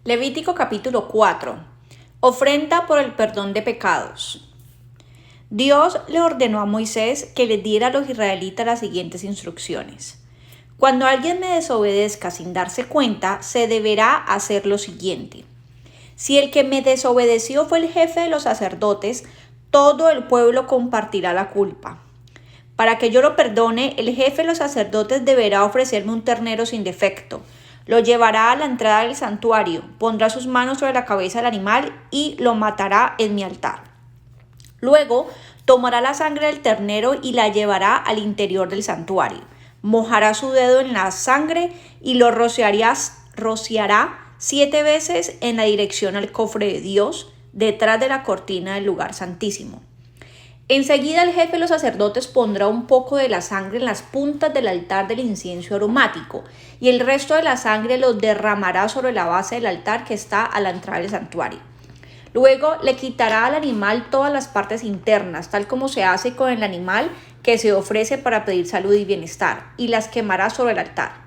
Levítico capítulo 4. Ofrenda por el perdón de pecados. Dios le ordenó a Moisés que le diera a los israelitas las siguientes instrucciones. Cuando alguien me desobedezca sin darse cuenta, se deberá hacer lo siguiente. Si el que me desobedeció fue el jefe de los sacerdotes, todo el pueblo compartirá la culpa. Para que yo lo perdone, el jefe de los sacerdotes deberá ofrecerme un ternero sin defecto. Lo llevará a la entrada del santuario, pondrá sus manos sobre la cabeza del animal y lo matará en mi altar. Luego, tomará la sangre del ternero y la llevará al interior del santuario. Mojará su dedo en la sangre y lo rociará 7 veces en la dirección al cofre de Dios, detrás de la cortina del lugar santísimo. Enseguida el jefe de los sacerdotes pondrá un poco de la sangre en las puntas del altar del incienso aromático y el resto de la sangre lo derramará sobre la base del altar que está a la entrada del santuario. Luego le quitará al animal todas las partes internas, tal como se hace con el animal que se ofrece para pedir salud y bienestar, y las quemará sobre el altar.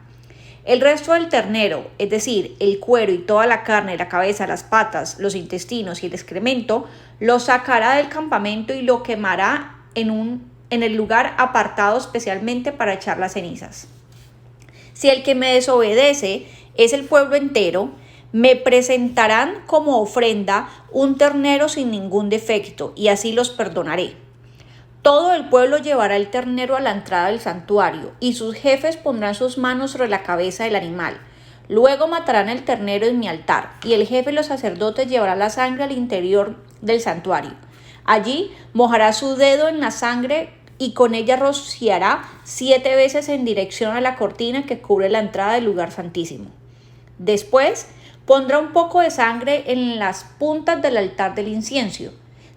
El resto del ternero, es decir, el cuero y toda la carne, la cabeza, las patas, los intestinos y el excremento, lo sacará del campamento y lo quemará en el lugar apartado especialmente para echar las cenizas. Si el que me desobedece es el pueblo entero, me presentarán como ofrenda un ternero sin ningún defecto, y así los perdonaré. Todo el pueblo llevará el ternero a la entrada del santuario, y sus jefes pondrán sus manos sobre la cabeza del animal. Luego matarán el ternero en mi altar, y el jefe de los sacerdotes llevará la sangre al interior del santuario. Allí mojará su dedo en la sangre y con ella rociará 7 veces en dirección a la cortina que cubre la entrada del lugar santísimo. Después pondrá un poco de sangre en las puntas del altar del incienso,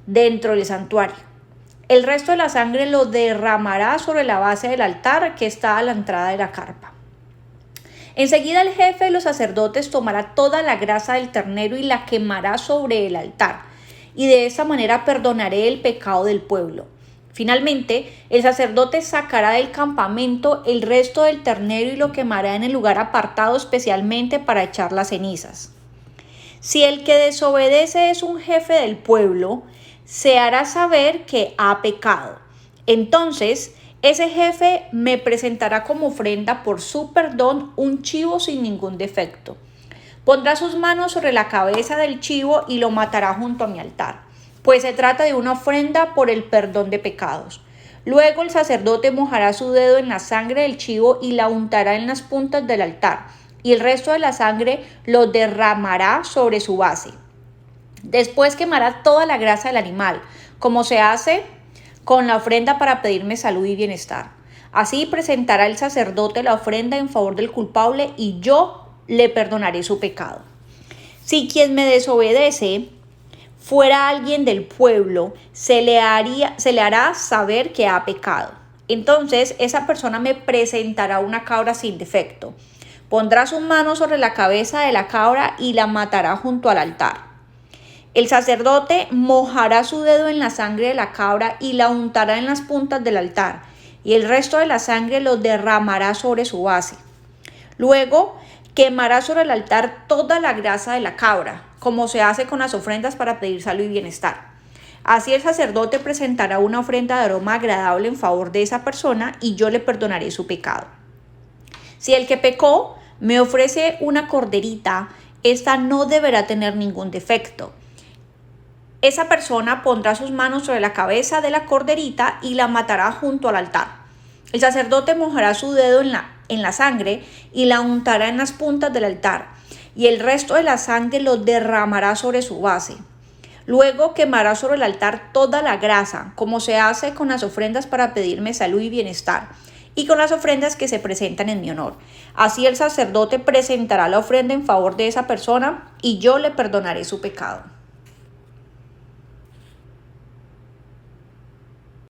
dentro del santuario. El resto de la sangre lo derramará sobre la base del altar que está a la entrada de la carpa. Enseguida el jefe de los sacerdotes tomará toda la grasa del ternero y la quemará sobre el altar, y de esa manera perdonaré el pecado del pueblo. Finalmente, el sacerdote sacará del campamento el resto del ternero y lo quemará en el lugar apartado especialmente para echar las cenizas. Si el que desobedece es un jefe del pueblo, se hará saber que ha pecado. Entonces, ese jefe me presentará como ofrenda por su perdón un chivo sin ningún defecto. Pondrá sus manos sobre la cabeza del chivo y lo matará junto a mi altar, pues se trata de una ofrenda por el perdón de pecados. Luego el sacerdote mojará su dedo en la sangre del chivo y la untará en las puntas del altar, y el resto de la sangre lo derramará sobre su base. Después quemará toda la grasa del animal, como se hace con la ofrenda para pedirme salud y bienestar. Así presentará el sacerdote la ofrenda en favor del culpable y yo le perdonaré su pecado. Si quien me desobedece fuera alguien del pueblo, se le hará saber que ha pecado. Entonces esa persona me presentará una cabra sin defecto. Pondrá sus manos sobre la cabeza de la cabra y la matará junto al altar. El sacerdote mojará su dedo en la sangre de la cabra y la untará en las puntas del altar, y el resto de la sangre lo derramará sobre su base. Luego quemará sobre el altar toda la grasa de la cabra, como se hace con las ofrendas para pedir salud y bienestar. Así el sacerdote presentará una ofrenda de aroma agradable en favor de esa persona y yo le perdonaré su pecado. Si el que pecó me ofrece una corderita, esta no deberá tener ningún defecto. Esa persona pondrá sus manos sobre la cabeza de la corderita y la matará junto al altar. El sacerdote mojará su dedo en la sangre y la untará en las puntas del altar, y el resto de la sangre lo derramará sobre su base. Luego quemará sobre el altar toda la grasa, como se hace con las ofrendas para pedirme salud y bienestar, y con las ofrendas que se presentan en mi honor. Así el sacerdote presentará la ofrenda en favor de esa persona y yo le perdonaré su pecado.